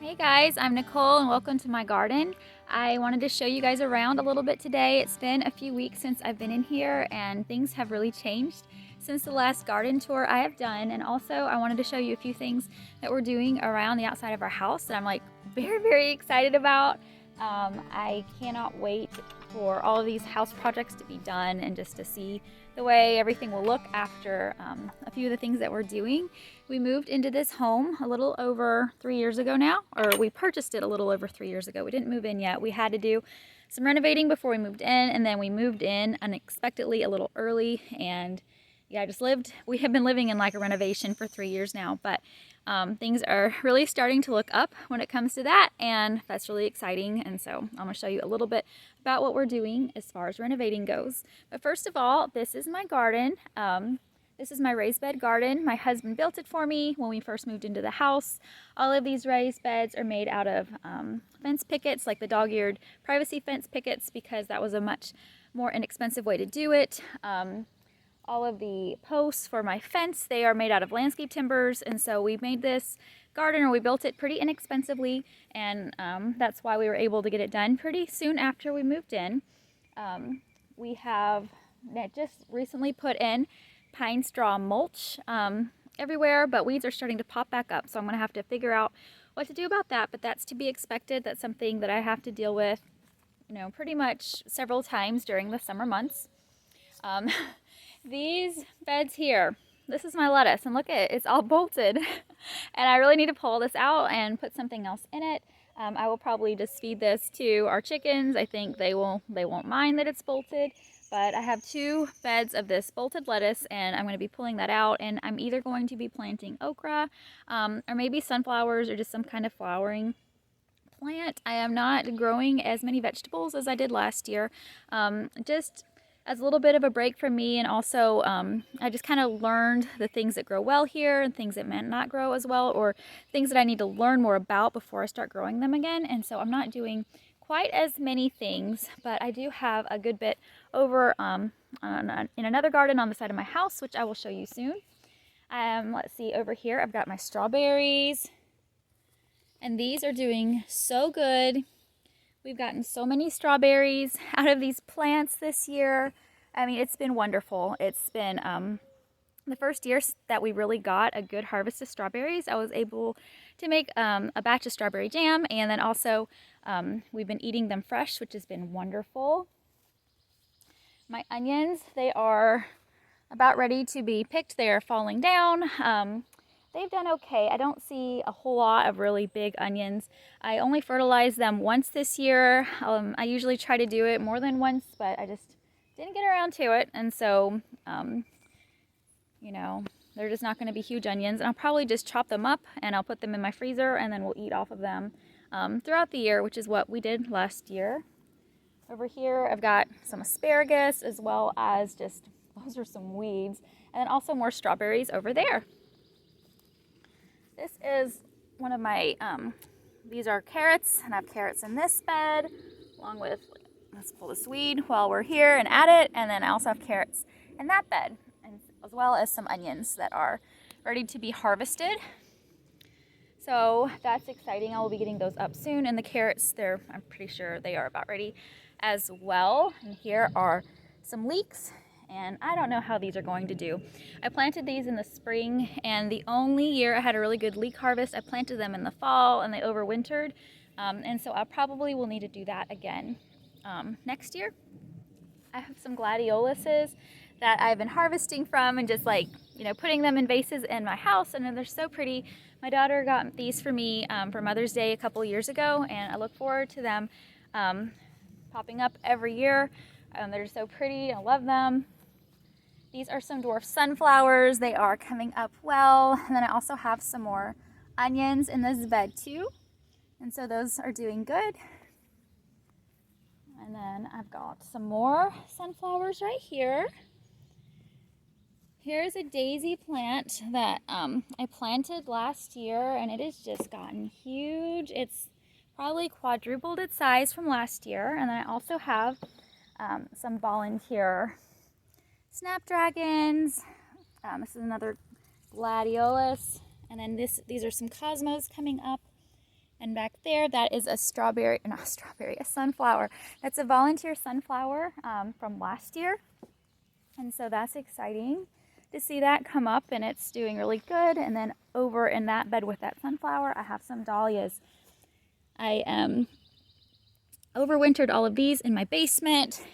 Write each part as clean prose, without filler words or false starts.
Hey guys, I'm Nicole and welcome to my garden. I wanted to show you guys around a little bit today. It's been a few weeks since I've been in here and things have really changed since the last garden tour I have done. And also I wanted to show you a few things that we're doing around the outside of our house that I'm like very excited about. I cannot wait for all of these house projects to be done and just to see the way everything will look after a few of the things that we're doing. We moved into this home a little over 3 years ago now, or we purchased it a little over 3 years ago. We didn't move in yet. We had to do some renovating before we moved in, and then we moved in unexpectedly a little early. And yeah, we have been living in like a renovation for 3 years now, but things are really starting to look up when it comes to that, and that's really exciting. And so I'm going to show you a little bit about what we're doing as far as renovating goes. But first of all, this is my garden. This is my raised bed garden. My husband built it for me when we first moved into the house. All of these raised beds are made out of fence pickets, like the dog-eared privacy fence pickets, because that was a much more inexpensive way to do it. All of the posts for my fence, they are made out of landscape timbers, and so we made this garden, or we built it pretty inexpensively, and that's why we were able to get it done pretty soon after we moved in. We have just recently put in pine straw mulch everywhere, but weeds are starting to pop back up, so I'm going to have to figure out what to do about that, but that's to be expected. That's something that I have to deal with, pretty much several times during the summer months. These beds here, this is my lettuce, and look at it, it's all bolted. And I really need to pull this out and put something else in it. I will probably just feed this to our chickens. I think they won't mind that it's bolted. But I have 2 beds of this bolted lettuce, and I'm going to be pulling that out, and I'm either going to be planting okra or maybe sunflowers or just some kind of flowering plant. I am not growing as many vegetables as I did last year, just as a little bit of a break from me, and also I just kind of learned the things that grow well here and things that might not grow as well, or things that I need to learn more about before I start growing them again. And so I'm not doing quite as many things, but I do have a good bit over in another garden on the side of my house, which I will show you soon. Let's see, over here I've got my strawberries, and these are doing so good. We've gotten so many strawberries out of these plants this year. I mean, it's been wonderful. It's been the first year that we really got a good harvest of strawberries. I was able to make a batch of strawberry jam, and then also we've been eating them fresh, which has been wonderful. My onions, they are about ready to be picked. They are falling down. They've done okay. I don't see a whole lot of really big onions. I only fertilized them once this year. I usually try to do it more than once, but I just didn't get around to it. And so, they're just not going to be huge onions. And I'll probably just chop them up and I'll put them in my freezer, and then we'll eat off of them throughout the year, which is what we did last year. Over here, I've got some asparagus, as well as those are some weeds, and then also more strawberries over there. This is one of my, these are carrots, and I have carrots in this bed, along with, let's pull this weed while we're here and add it, and then I also have carrots in that bed, and as well as some onions that are ready to be harvested. So that's exciting. I will be getting those up soon, and the carrots, I'm pretty sure they are about ready as well. And here are some leeks, and I don't know how these are going to do. I planted these in the spring, and the only year I had a really good leek harvest, I planted them in the fall, and they overwintered. And so I probably will need to do that again next year. I have some gladioluses that I've been harvesting from and just putting them in vases in my house, and they're so pretty. My daughter got these for me for Mother's Day a couple years ago, and I look forward to them popping up every year. They're so pretty. I love them. These are some dwarf sunflowers. They are coming up well. And then I also have some more onions in this bed too. And so those are doing good. And then I've got some more sunflowers right here. Here's a daisy plant that I planted last year, and it has just gotten huge. It's probably quadrupled its size from last year. And then I also have some volunteer snapdragons. This is another gladiolus, and then these are some cosmos coming up, And back there, that is a a sunflower. That's a volunteer sunflower from last year. And so that's exciting to see that come up, and it's doing really good. And then over in that bed with that sunflower, I have some dahlias. I overwintered all of these in my basement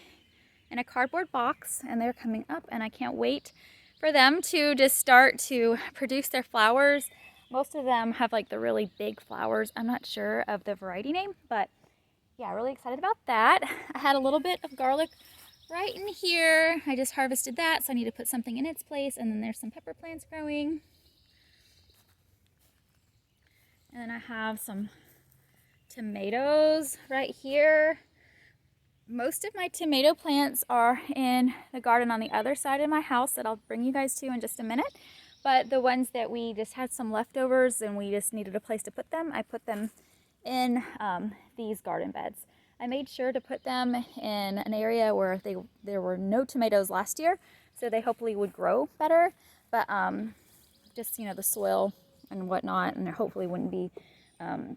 in a cardboard box, and they're coming up, and I can't wait for them to just start to produce their flowers. Most of them have like the really big flowers. I'm not sure of the variety name, but yeah, really excited about that. I had a little bit of garlic right in here. I just harvested that, so I need to put something in its place. And then there's some pepper plants growing. And then I have some tomatoes right here. Most of my tomato plants are in the garden on the other side of my house that I'll bring you guys to in just a minute. But the ones that we just had some leftovers and we just needed a place to put them, I put them in these garden beds. I made sure to put them in an area where there were no tomatoes last year, so they hopefully would grow better. But just, you know, the soil and whatnot, and there hopefully wouldn't be, I'm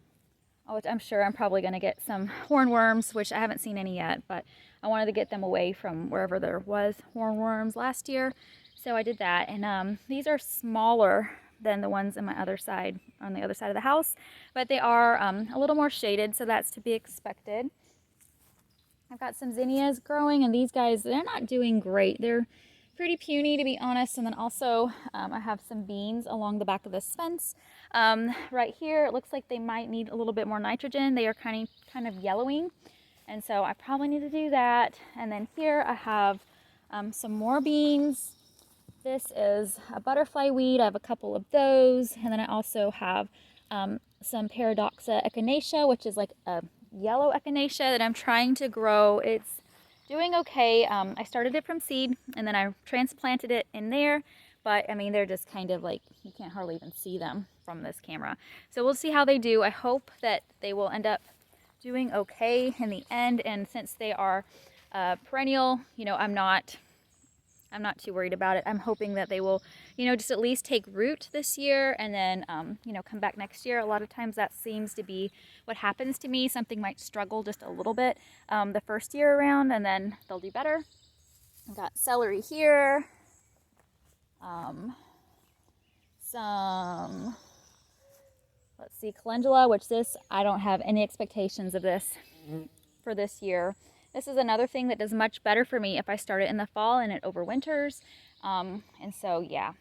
sure I'm probably going to get some hornworms, which I haven't seen any yet, but I wanted to get them away from wherever there was hornworms last year. So I did that, and these are smaller than the ones on my other side, on the other side of the house, but they are a little more shaded, so that's to be expected. I've got some zinnias growing, and these guys, they're not doing great. They're pretty puny, to be honest. And then also I have some beans along the back of this fence. Right here, it looks like they might need a little bit more nitrogen. They are kind of yellowing, and so I probably need to do that. And then here I have some more beans. This is a butterfly weed. I have a couple of those. And then I also have some Paradoxa echinacea, which is like a yellow echinacea that I'm trying to grow. It's doing okay. I started it from seed, and then I transplanted it in there. But I mean, they're just kind of like, you can't hardly even see them from this camera. So we'll see how they do. I hope that they will end up doing okay in the end. And since they are perennial, you know, I'm not too worried about it. I'm hoping that they will, you know, just at least take root this year and then, you know, come back next year. A lot of times that seems to be what happens to me. Something might struggle just a little bit the first year around, and then they'll do better. I've got celery here. Some, let's see, calendula, which this, I don't have any expectations of this for this year. This is another thing that does much better for me if I start it in the fall and it overwinters. And so, yeah,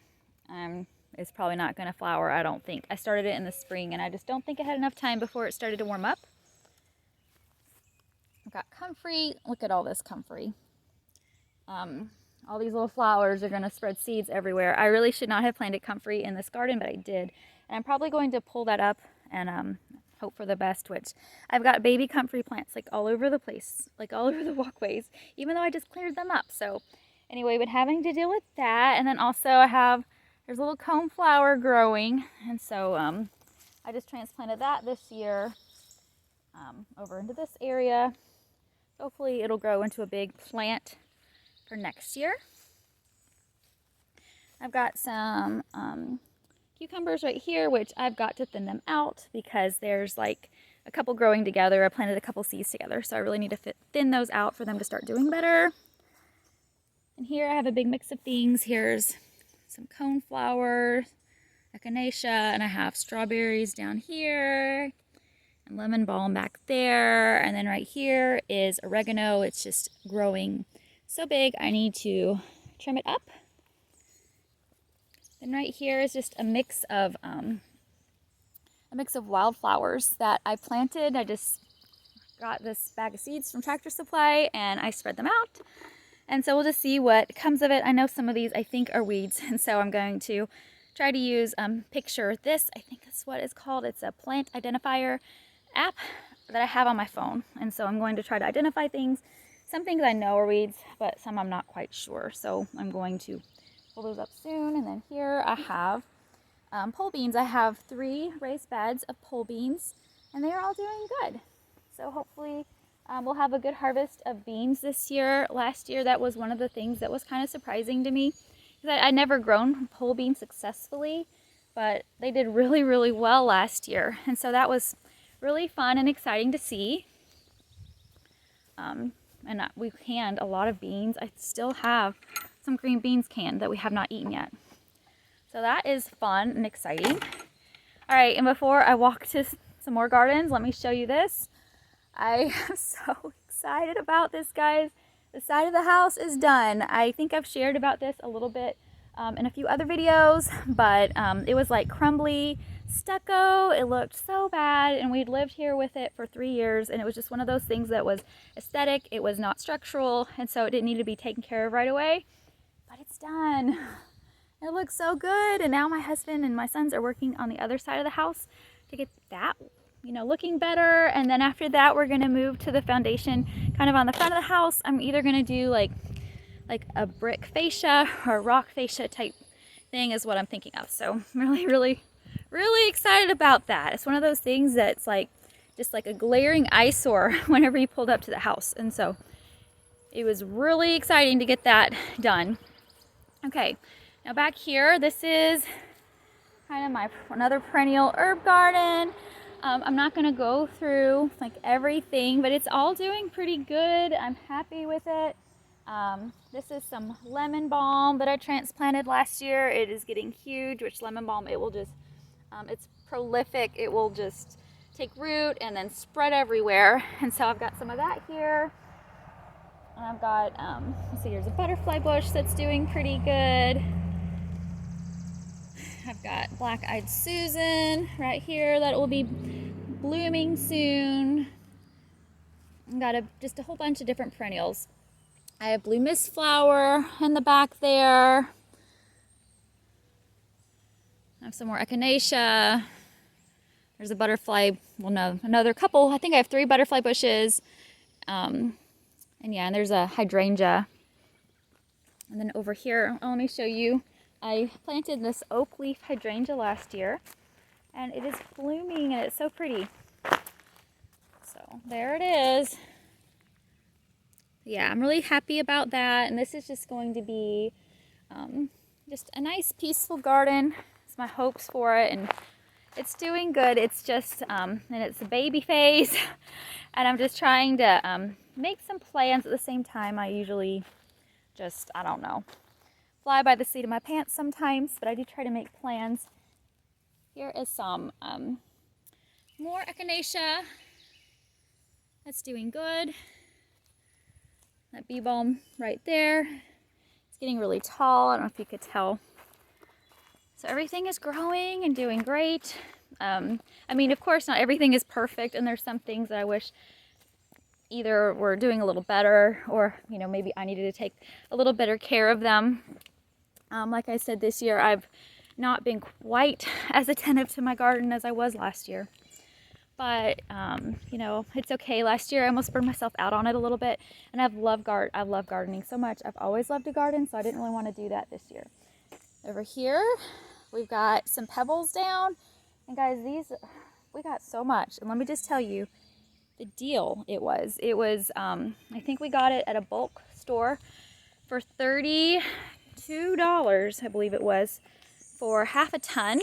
it's probably not going to flower, I don't think. I started it in the spring, and I just don't think I had enough time before it started to warm up. I've got comfrey. Look at all this comfrey. All these little flowers are going to spread seeds everywhere. I really should not have planted comfrey in this garden, but I did. And I'm probably going to pull that up and hope for the best, which I've got baby comfrey plants like all over the place, like all over the walkways, even though I just cleared them up. So anyway, been having to deal with that. And then also there's a little cone flower growing. And so I just transplanted that this year over into this area. Hopefully it'll grow into a big plant for next year. I've got some cucumbers right here, which I've got to thin them out because there's like a couple growing together. I planted a couple seeds together, so I really need to thin those out for them to start doing better. And here I have a big mix of things. Here's some coneflower, echinacea, and I have strawberries down here and lemon balm back there. And then right here is oregano. It's just growing so big I need to trim it up. And right here is just a mix of wildflowers that I planted. I just got this bag of seeds from Tractor Supply and I spread them out. And so we'll just see what comes of it. I know some of these I think are weeds, and so I'm going to try to use Picture This. I think that's what it's called. It's a plant identifier app that I have on my phone. And so I'm going to try to identify things. Some things I know are weeds, but some I'm not quite sure. So I'm going to pull those up soon. And then here I have pole beans. I have 3 raised beds of pole beans, and they are all doing good. So hopefully we'll have a good harvest of beans this year. Last year, that was one of the things that was kind of surprising to me, because I'd never grown pole beans successfully, but they did really, really well last year. And so that was really fun and exciting to see. And we canned a lot of beans. I still have some green beans canned that we have not eaten yet. So that is fun and exciting. All right, and before I walk to some more gardens, let me show you this. I am so excited about this, guys. The side of the house is done. I think I've shared about this a little bit in a few other videos, but it was like crumbly stucco. It looked so bad, and we'd lived here with it for 3 years, and it was just one of those things that was aesthetic. It was not structural, and so it didn't need to be taken care of right away, but it's done. It looks so good, and now my husband and my sons are working on the other side of the house to get that, you know, looking better. And then after that, we're gonna move to the foundation kind of on the front of the house. I'm either gonna do like a brick fascia or a rock fascia type thing is what I'm thinking of. So I'm really excited about that. It's one of those things that's like just like a glaring eyesore whenever you pulled up to the house. And so it was really exciting to get that done. Okay, now back here, this is kind of my another perennial herb garden. I'm not gonna go through like everything, but it's all doing pretty good. I'm happy with it. This is some lemon balm that I transplanted last year. It is getting huge, which lemon balm, it will just, it's prolific. It will just take root and then spread everywhere. And so I've got some of that here. And I've got, let's see, here's a butterfly bush that's doing pretty good. I've got black-eyed Susan right here that will be blooming soon. I've got just a whole bunch of different perennials. I have blue mist flower in the back there. I have some more echinacea. There's a butterfly, well no, another couple. I think I have 3 butterfly bushes. And yeah, and there's a hydrangea. And then over here, let me show you. I planted this oak leaf hydrangea last year, and it is blooming, and it's so pretty. So there it is. Yeah, I'm really happy about that, and this is just going to be just a nice peaceful garden. It's my hopes for it, and it's doing good. It's just, and it's a baby phase, and I'm just trying to make some plans at the same time. I usually just, I don't know, fly by the seat of my pants sometimes, but I do try to make plans. Here is some more echinacea that's doing good. That bee balm right there. It's getting really tall. I don't know if you could tell. So everything is growing and doing great. I mean, of course, not everything is perfect, and there's some things that I wish either were doing a little better, or, you know, maybe I needed to take a little better care of them. Like I said, this year I've not been quite as attentive to my garden as I was last year. But, you know, it's okay. Last year I almost burned myself out on it a little bit, and I love gardening so much. I've always loved to garden, so I didn't really want to do that this year. Over here, we've got some pebbles down, and guys, these, we got so much. And let me just tell you the deal it was. It was, I think we got it at a bulk store for $32, I believe it was, for half a ton.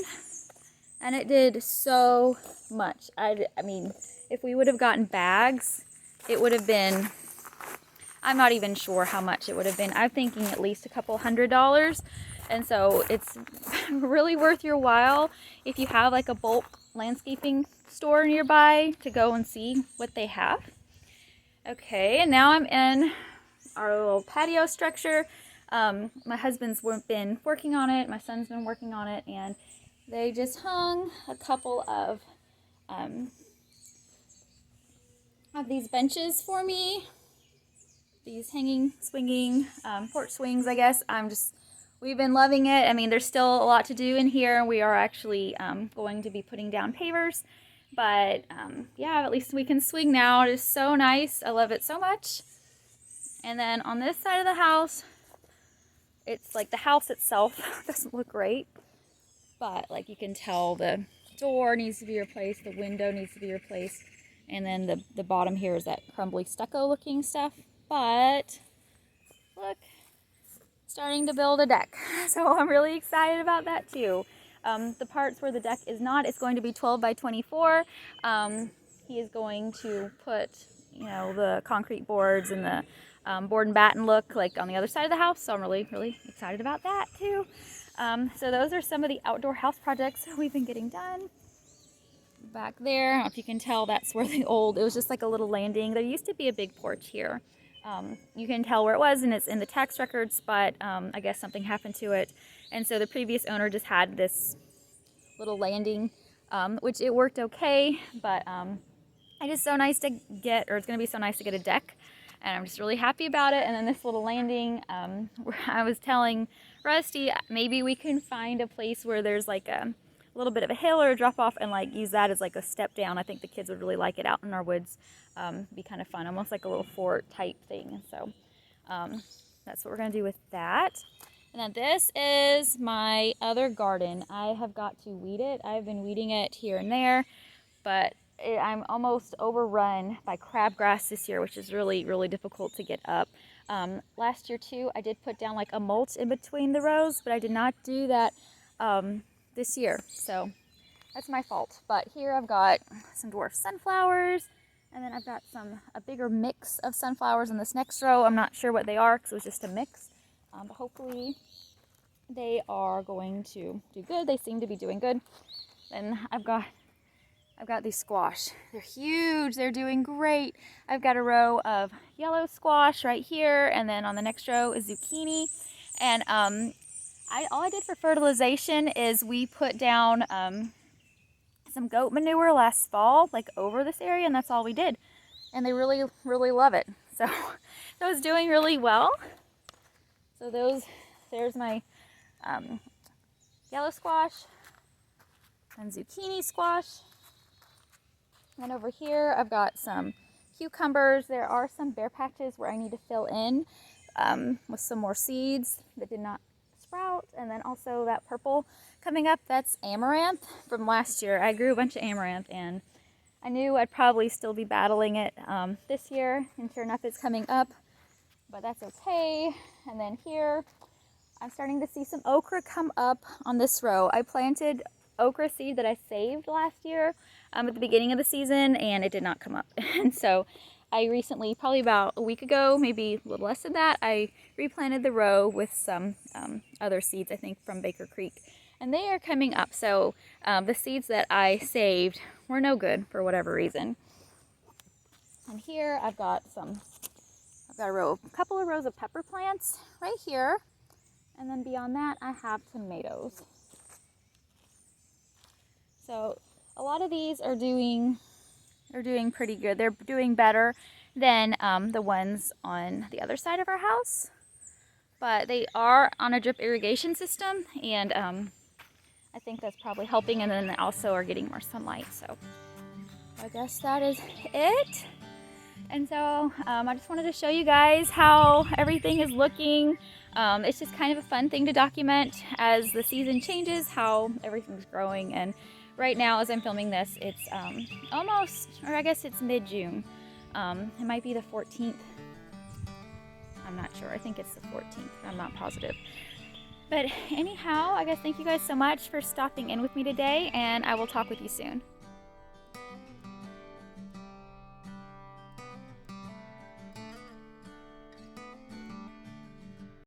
And it did so much. I mean, if we would have gotten bags, it would have been, I'm not even sure how much it would have been. I'm thinking at least a couple $100. And so it's really worth your while if you have like a bulk landscaping store nearby to go and see what they have. Okay, and now I'm in our little patio structure. My husband's been working on it, my son's been working on it, and they just hung a couple of these benches for me. These hanging, swinging porch swings, I guess. We've been loving it. I mean, there's still a lot to do in here. We are actually going to be putting down pavers. But yeah, at least we can swing now. It is so nice. I love it so much. And then on this side of the house, it's like the house itself doesn't look great. But like you can tell, the door needs to be replaced, the window needs to be replaced, and then the bottom here is that crumbly stucco looking stuff. But look, starting to build a deck. So I'm really excited about that too. The parts where the deck is not, it's going to be 12 by 24. he is going to put, you know, the concrete boards and the board and batten look like on the other side of the house. So I'm really excited about that too. So those are some of the outdoor house projects we've been getting done. Back there, I don't know if you can tell, that's where it was just like a little landing. There used to be a big porch here. You can tell where it was, and it's in the tax records, but I guess something happened to it. And so the previous owner just had this little landing, which it worked okay, but it is so nice to get, or it's going to be so nice to get a deck, and I'm just really happy about it. And then this little landing, I was telling Rusty, maybe we can find a place where there's like a little bit of a hill or a drop off and like use that as like a step down. I think the kids would really like it out in our woods. Be kind of fun, almost like a little fort type thing. So that's what we're gonna do with that. And then this is my other garden. I have got to weed it. I've been weeding it here and there, but I'm almost overrun by crabgrass this year, which is really difficult to get up. Last year too, I did put down like a mulch in between the rows, but I did not do that this year, so that's my fault. But here I've got some dwarf sunflowers, and then I've got a bigger mix of sunflowers in this next row. I'm not sure what they are because it was just a mix, but hopefully they are going to do good. They seem to be doing good. Then I've got these squash. They're huge. They're doing great. I've got a row of yellow squash right here, and then on the next row is zucchini. And all I did for fertilization is we put down some goat manure last fall, like over this area, and that's all we did. And they really love it. So those doing really well. So there's my yellow squash and zucchini squash. And over here I've got some cucumbers. There are some bare patches where I need to fill in with some more seeds that did not sprout. And then also that purple coming up, that's amaranth from last year. I grew a bunch of amaranth and I knew I'd probably still be battling it this year, and sure enough it's coming up, but that's okay. And then here I'm starting to see some okra come up on this row. I planted okra seed that I saved last year at the beginning of the season, and it did not come up. And so I recently, probably about a week ago, maybe a little less than that, I replanted the row with some other seeds, I think from Baker Creek, and they are coming up. So the seeds that I saved were no good for whatever reason. And here I've got a couple of rows of pepper plants right here, and then beyond that I have tomatoes. So a lot of these are doing pretty good. They're doing better than the ones on the other side of our house, but they are on a drip irrigation system, and I think that's probably helping, and then they also are getting more sunlight. So I guess that is it. And so I just wanted to show you guys how everything is looking. It's just kind of a fun thing to document as the season changes, how everything's growing. And right now, as I'm filming this, it's almost, or I guess it's mid-June. It might be the 14th. I'm not sure. I think it's the 14th. I'm not positive. But anyhow, I guess thank you guys so much for stopping in with me today, and I will talk with you soon.